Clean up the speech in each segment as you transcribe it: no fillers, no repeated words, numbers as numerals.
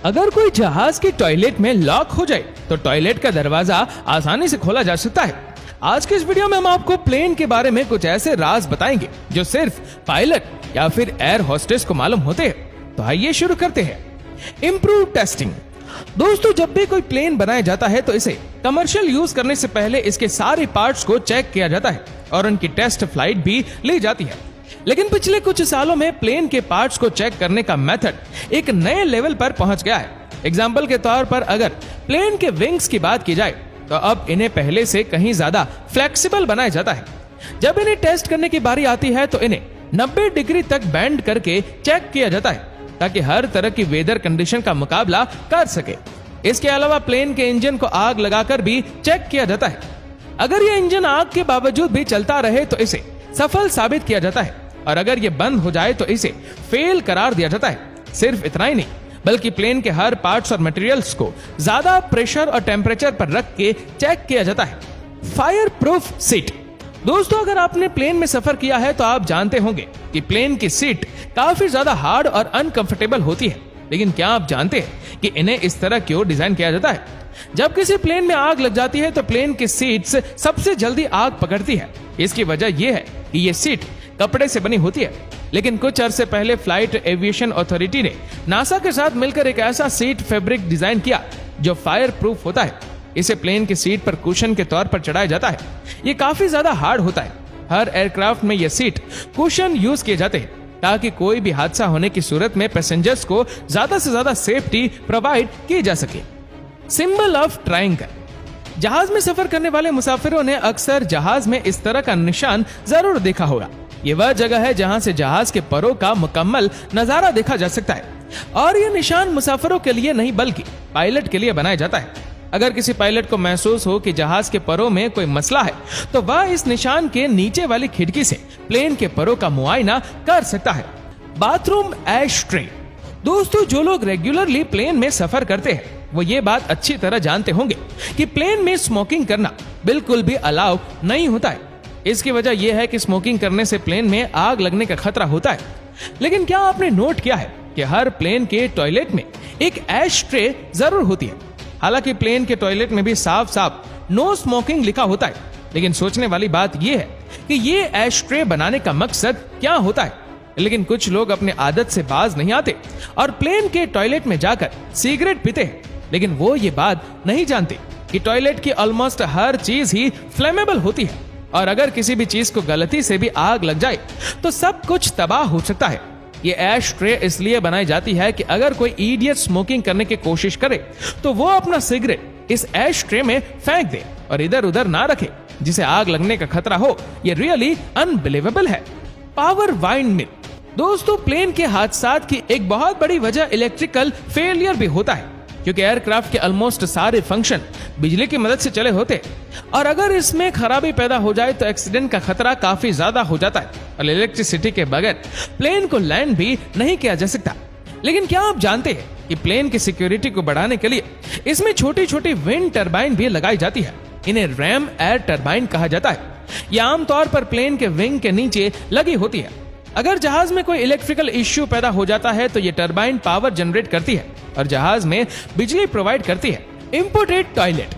अगर कोई जहाज की टॉयलेट में लॉक हो जाए तो टॉयलेट का दरवाजा आसानी से खोला जा सकता है। आज के इस वीडियो में हम आपको प्लेन के बारे में कुछ ऐसे राज बताएंगे जो सिर्फ पायलट या फिर एयर होस्टेस को मालूम होते हैं। तो आइए शुरू करते हैं। Improve testing. दोस्तों, जब भी कोई प्लेन बनाया जाता है तो इसे कमर्शियल यूज करने से पहले इसके सारे पार्ट्स को चेक किया जाता है और उनकी टेस्ट फ्लाइट भी ली जाती है। लेकिन पिछले कुछ सालों में प्लेन के पार्ट्स को चेक करने का मेथड एक नए लेवल पर पहुंच गया है। एग्जाम्पल के तौर पर अगर प्लेन के विंग्स की बात की जाए तो अब इन्हें पहले से कहीं ज्यादा फ्लेक्सिबल बनाया जाता है। जब इन्हें टेस्ट करने की बारी आती है तो इन्हें 90 डिग्री तक बेंड करके चेक किया जाता है ताकि हर तरह की वेदर कंडीशन का मुकाबला कर सके। इसके अलावा प्लेन के इंजन को आग लगाकर भी चेक किया जाता है। अगर यह इंजन आग के बावजूद भी चलता रहे तो इसे सफल साबित किया जाता है और अगर यह बंद हो जाए तो इसे फेल करार दिया जाता है। सिर्फ इतना ही नहीं बल्कि प्लेन के हर पार्ट्स और मटेरियल्स को ज्यादा प्रेशर और टेम्परेचर पर रख के चेक किया जाता है। Fire proof seat. दोस्तों, अगर आपने प्लेन में सफर किया है तो आप जानते होंगे कि प्लेन की सीट काफी ज्यादा हार्ड और अनकंफर्टेबल होती है। लेकिन क्या आप जानते हैं कि इन्हें इस तरह क्यों डिजाइन किया जाता है? जब किसी प्लेन में आग लग जाती है तो प्लेन की सीट्स सबसे जल्दी आग पकड़ती है। इसकी वजह यह है कि यह सीट कपड़े से बनी होती है। लेकिन कुछ अरसे पहले फ्लाइट एविएशन अथॉरिटी ने नासा के साथ मिलकर एक ऐसा सीट फैब्रिक डिजाइन किया जो फायर प्रूफ होता है। इसे प्लेन की सीट पर कुशन के तौर पर चढ़ाया जाता है। ये काफी ज्यादा हार्ड होता है। हर एयरक्राफ्ट में यह सीट कुशन यूज किए जाते हैं ताकि कोई भी हादसा होने की सूरत में पैसेंजर्स को ज्यादा से ज्यादा सेफ्टी प्रोवाइड की जा सके। Symbol of triangle. जहाज में सफर करने वाले मुसाफिरों ने अक्सर जहाज में इस तरह का निशान जरूर देखा होगा। ये वह जगह है जहां से जहाज के परों का मुकम्मल नजारा देखा जा सकता है और ये निशान मुसाफिरों के लिए नहीं बल्कि पायलट के लिए बनाया जाता है। अगर किसी पायलट को महसूस हो कि जहाज के परों में कोई मसला है तो वह इस निशान के नीचे वाली खिड़की से प्लेन के परों का मुआयना कर सकता है। बाथरूम ऐश ट्रे। दोस्तों, जो लोग रेगुलरली प्लेन में सफर करते हैं वो ये बात अच्छी तरह जानते होंगे कि प्लेन में स्मोकिंग करना बिल्कुल भी अलाउ नहीं होता है। इसकी वजह यह है कि स्मोकिंग करने से प्लेन में आग लगने का खतरा होता है। लेकिन क्या आपने नोट किया है कि हर प्लेन के टॉयलेट में एक ऐश ट्रे जरूर होती है? हालांकि प्लेन के टॉयलेट में भी साफ साफ नो स्मोकिंग लिखा होता है। लेकिन सोचने वाली बात यह है कि ये ऐश ट्रे बनाने का मकसद क्या होता है। लेकिन कुछ लोग अपने आदत से बाज नहीं आते और प्लेन के टॉयलेट में जाकर सिगरेट पीते हैं। लेकिन वो ये बात नहीं जानते कि टॉयलेट की ऑलमोस्ट हर चीज ही फ्लेमेबल होती है और अगर किसी भी चीज को गलती से भी आग लग जाए तो सब कुछ तबाह हो सकता है। ये ऐश ट्रे इसलिए बनाई जाती है कि अगर कोई इडियट स्मोकिंग करने की कोशिश करे तो वो अपना सिगरेट इस ऐश ट्रे में फेंक दे और इधर उधर ना रखे जिसे आग लगने का खतरा हो। ये रियली अनबिलीवेबल है। पावर वाइंड मिल। दोस्तों, प्लेन के हादसात की एक बहुत बड़ी वजह इलेक्ट्रिकल फेलियर भी होता है क्योंकि एयरक्राफ्ट के ऑलमोस्ट सारे फंक्शन बिजली की मदद से चले होते और अगर इसमें खराबी पैदा हो जाए तो एक्सीडेंट का खतरा काफी ज्यादा हो जाता है और इलेक्ट्रिसिटी के बगैर प्लेन को लैंड भी नहीं किया जा सकता। लेकिन क्या आप जानते हैं कि प्लेन की सिक्योरिटी को बढ़ाने के लिए इसमें छोटी छोटी विंड टर्बाइन भी लगाई जाती है। इन्हें रैम एयर टर्बाइन कहा जाता है। यह आमतौर पर प्लेन के विंग के नीचे लगी होती है। अगर जहाज में कोई इलेक्ट्रिकल इश्यू पैदा हो जाता है तो ये टर्बाइन पावर जनरेट करती है और जहाज में बिजली प्रोवाइड करती है। Imported toilet.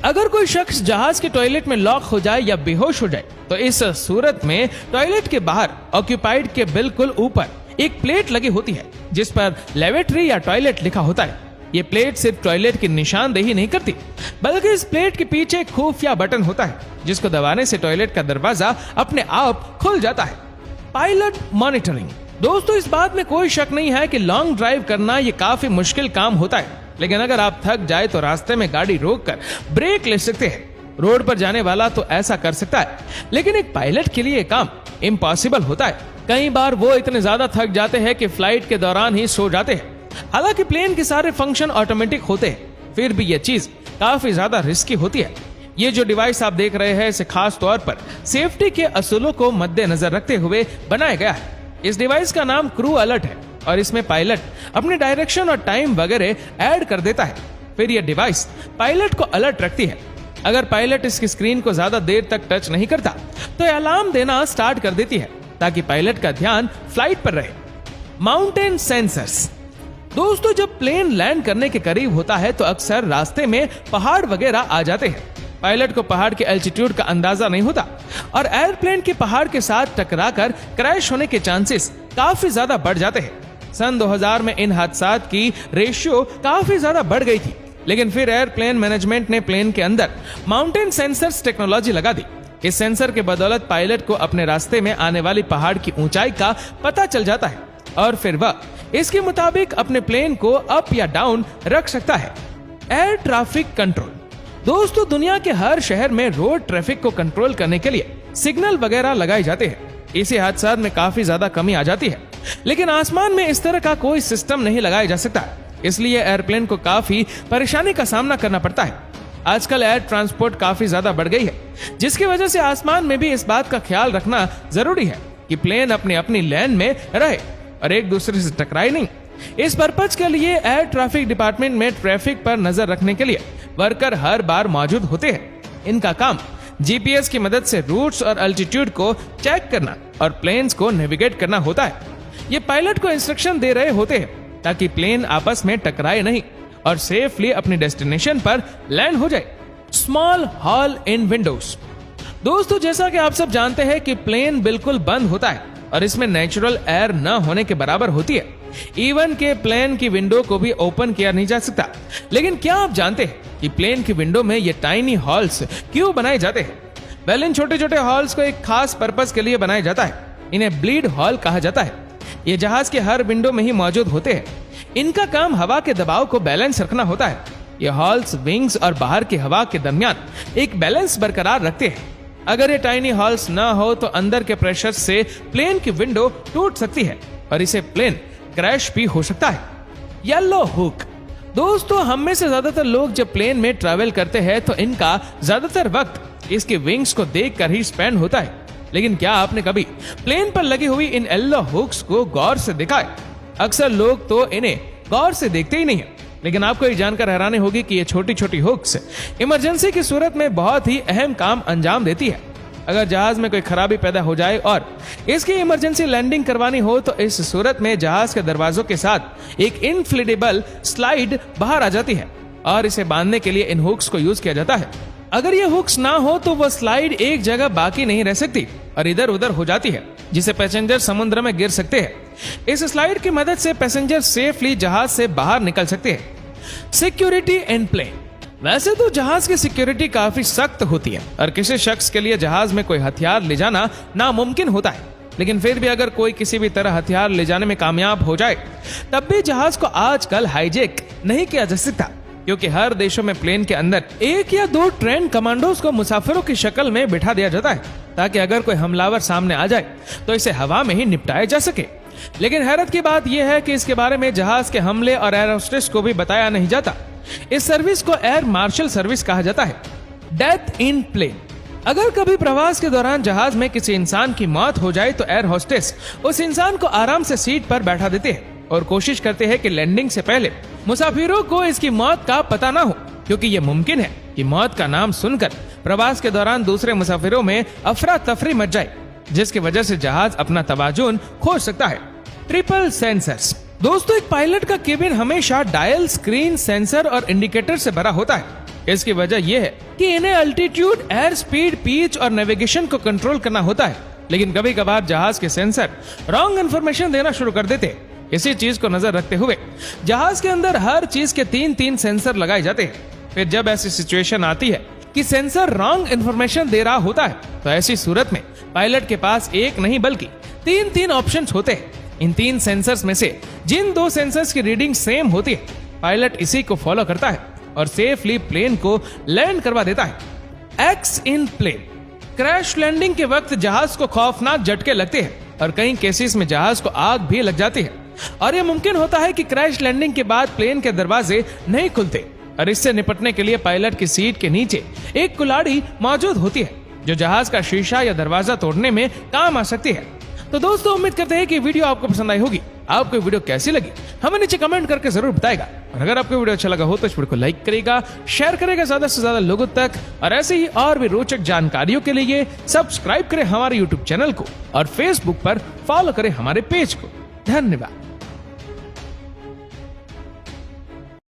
अगर कोई शख्स जहाज के टॉयलेट में लॉक हो जाए या बेहोश हो जाए तो इस सूरत में टॉयलेट के बाहर ऑक्यूपाइड के बिल्कुल ऊपर एक प्लेट लगी होती है जिस पर लेवेटरी या टॉयलेट लिखा होता है। ये प्लेट सिर्फ टॉयलेट की निशानदेही नहीं करती बल्कि इस प्लेट के पीछे एक खुफिया बटन होता है जिसको दबाने से टॉयलेट का दरवाजा अपने आप खुल जाता है। Pilot monitoring. दोस्तों, इस बात में कोई शक नहीं है कि लॉन्ग ड्राइव करना ये काफी मुश्किल काम होता है। लेकिन अगर आप थक जाए तो रास्ते में गाड़ी रोककर ब्रेक ले सकते हैं। रोड पर जाने वाला तो ऐसा कर सकता है लेकिन एक पायलट के लिए काम इम्पॉसिबल होता है। कई बार वो इतने ज्यादा थक जाते हैं कि फ्लाइट के दौरान ही सो जाते हैं। हालांकि प्लेन के सारे फंक्शन ऑटोमेटिक होते हैं फिर भी यह चीज काफी ज्यादा रिस्की होती है। ये जो डिवाइस आप देख रहे हैं इसे खास तौर पर सेफ्टी के असूलों को मद्देनजर रखते हुए बनाया गया है। इस डिवाइस का नाम क्रू अलर्ट है और इसमें पायलट अपने डायरेक्शन और टाइम वगैरह ऐड कर देता है। फिर यह डिवाइस पायलट को अलर्ट रखती है। अगर पायलट इसकी स्क्रीन को ज्यादा देर तक टच नहीं करता तो अलार्म देना स्टार्ट कर देती है ताकि पायलट का ध्यान फ्लाइट पर रहे। Mountain sensors. दोस्तों जब प्लेन लैंड करने के करीब होता है तो अक्सर रास्ते में पहाड़ वगैरह आ जाते हैं। पायलट को पहाड़ के एल्टीट्यूड का अंदाजा नहीं होता और एयरप्लेन के पहाड़ के साथ टकराकर क्रैश होने के चांसेस काफी ज्यादा बढ़ जाते हैं। सन 2000 में इन हादसात की रेशियो काफी ज्यादा बढ़ गई थी, लेकिन फिर एयरप्लेन मैनेजमेंट ने प्लेन के अंदर माउंटेन सेंसर्स टेक्नोलॉजी लगा दी। इस सेंसर के बदौलत पायलट को अपने रास्ते में आने वाली पहाड़ की ऊंचाई का पता चल जाता है और फिर वह इसके मुताबिक अपने प्लेन को अप या डाउन रख सकता है। Air traffic control. दोस्तों दुनिया के हर शहर में रोड ट्रैफिक को कंट्रोल करने के लिए सिग्नल वगैरह लगाए जाते हैं। इसी हादसात में काफी ज्यादा कमी आ जाती है, लेकिन आसमान में इस तरह का कोई सिस्टम नहीं लगाया जा सकता, इसलिए एयरप्लेन को काफी परेशानी का सामना करना पड़ता है। आजकल एयर ट्रांसपोर्ट काफी ज्यादा बढ़ गई है, जिसकी वजह से आसमान में भी इस बात का ख्याल रखना जरूरी है कि प्लेन अपनी अपनी लेन में रहे और एक दूसरे से टकराए नहीं। इस पर्पज के लिए एयर ट्रैफिक डिपार्टमेंट में ट्रैफिक पर नजर रखने के लिए वर्कर हर बार मौजूद होते हैं। इनका काम जीपीएस की मदद से रूट्स और अल्टीट्यूड को चेक करना और प्लेन्स को नेविगेट करना होता है। ये पायलट को इंस्ट्रक्शन दे रहे होते हैं ताकि प्लेन आपस में टकराए नहीं और सेफली अपने डेस्टिनेशन पर लैंड हो जाए। स्मॉल हॉल इन विंडोज। दोस्तों जैसा कि आप सब जानते हैं कि प्लेन बिल्कुल बंद होता है और इसमें नेचुरल एयर न होने के बराबर होती है। इवन के प्लेन की विंडो को भी ओपन किया नहीं जा सकता। लेकिन क्या आप जानते हैं कि प्लेन की विंडो में ये टाइनी हॉल्स क्यों बनाए जाते हैं? वेल इन छोटे छोटे हॉल्स को एक खास पर्पस के लिए बनाया जाता है। इन्हें ब्लीड हॉल कहा जाता है। ये जहाज के हर विंडो में ही मौजूद होते हैं। इनका काम हवा के दबाव को बैलेंस रखना होता है। ये हॉल्स विंग्स और बाहर की हवा के दरमियान एक बैलेंस बरकरार रखते हैं। अगर ये टाइनी हॉल्स ना हो तो अंदर के प्रेशर से प्लेन की विंडो टूट सकती है और इसे प्लेन क्रैश भी हो सकता है। Yellow hook. दोस्तों हम में से ज्यादातर लोग जब प्लेन में ट्रैवल करते हैं तो इनका ज्यादातर वक्त इसके विंग्स को देखकर ही स्पेंड होता है। लेकिन क्या आपने कभी प्लेन पर लगी हुई इन येलो हुक्स को गौर से देखा है? अक्सर लोग तो इन्हें गौर से देखते ही नहीं है, लेकिन आपको ये जानकर हैरानी होगी कि ये छोटी छोटी हुक्स इमरजेंसी की सूरत में बहुत ही अहम काम अंजाम देती है। अगर जहाज में कोई खराबी पैदा हो जाए और इसकी इमरजेंसी लैंडिंग करवानी हो तो इस सूरत में जहाज के दरवाजों के साथ एक इनफ्लेटेबल स्लाइड बाहर आ जाती है और इसे बांधने के लिए इन हुक्स को यूज किया जाता है। अगर ये हुक्स ना हो तो वह स्लाइड एक जगह बाकी नहीं रह सकती और इधर उधर हो जाती है, जिससे पैसेंजर समुद्र में गिर सकते हैं। इस स्लाइड की मदद से पैसेंजर सेफली जहाज से बाहर निकल सकते हैं। Security in plane. वैसे तो जहाज की सिक्योरिटी काफी सख्त होती है और किसी शख्स के लिए जहाज में कोई हथियार ले जाना नामुमकिन होता है, लेकिन फिर भी अगर कोई किसी भी तरह हथियार ले जाने में कामयाब हो जाए तब भी जहाज को आजकल हाईजैक नहीं किया जा सकता, क्योंकि हर देशों में प्लेन के अंदर 1 या 2 ट्रेन कमांडोज को मुसाफिरों की शक्ल में बिठा दिया जाता है ताकि अगर कोई हमलावर सामने आ जाए तो इसे हवा में ही निपटाया जा सके। लेकिन हैरत की बात यह है कि इसके बारे में जहाज के हमले और एयर होस्टेस को भी बताया नहीं जाता। इस सर्विस को एयर मार्शल सर्विस कहा जाता है। Death in plane. अगर कभी प्रवास के दौरान जहाज में किसी इंसान की मौत हो जाए तो एयर होस्टेस उस इंसान को आराम से सीट पर बैठा देते हैं और कोशिश करते हैं कि लैंडिंग से पहले मुसाफिरों को इसकी मौत का पता ना हो, क्योंकि यह मुमकिन है कि मौत का नाम सुनकर प्रवास के दौरान दूसरे मुसाफिरों में अफरा तफरी मच जाए, जिसकी वजह से जहाज अपना तवाजुन खो सकता है। Triple sensors. दोस्तों एक पायलट का केबिन हमेशा डायल, स्क्रीन, सेंसर और इंडिकेटर से भरा होता है। इसकी वजह यह है कि इन्हें अल्टीट्यूड, एयर स्पीड, पिच और नेविगेशन को कंट्रोल करना होता है। लेकिन कभी कभार जहाज के सेंसर रॉन्ग इन्फॉर्मेशन देना शुरू कर देते हैं। इसी चीज को नजर रखते हुए जहाज के अंदर हर चीज के 3-3 सेंसर लगाए जाते हैं। फिर जब ऐसी सिचुएशन आती है कि सेंसर रॉन्ग इन्फॉर्मेशन दे रहा होता है तो ऐसी सूरत में पायलट के पास एक नहीं बल्कि 3 ऑप्शंस होते हैं। इन 3 सेंसर्स में से जिन 2 सेंसर्स की रीडिंग सेम होती है, पायलट इसी को फॉलो करता है और सेफली प्लेन को लैंड करवा देता है। एक्स इन प्लेन। क्रैश लैंडिंग के वक्त जहाज को खौफनाक झटके लगते हैं और कई केसेस में जहाज को आग भी लग जाती है और यह मुमकिन होता है कि क्रैश लैंडिंग के बाद प्लेन के दरवाजे नहीं खुलते और इससे निपटने के लिए पायलट की सीट के नीचे एक कुल्हाड़ी मौजूद होती है जो जहाज का शीशा या दरवाजा तोड़ने में काम आ सकती है। तो दोस्तों उम्मीद करते हैं कि वीडियो आपको पसंद आई होगी। आपको वीडियो कैसी लगी हमें नीचे कमेंट करके जरूर बताएगा और अगर आपको वीडियो अच्छा लगा हो तो इस वीडियो को लाइक करेगा, शेयर करेगा ज्यादा से ज्यादा लोगों तक और ऐसे ही और भी रोचक जानकारियों के लिए सब्सक्राइब करें हमारे यूट्यूब चैनल को और फेसबुक पर फॉलो करें हमारे पेज को। धन्यवाद।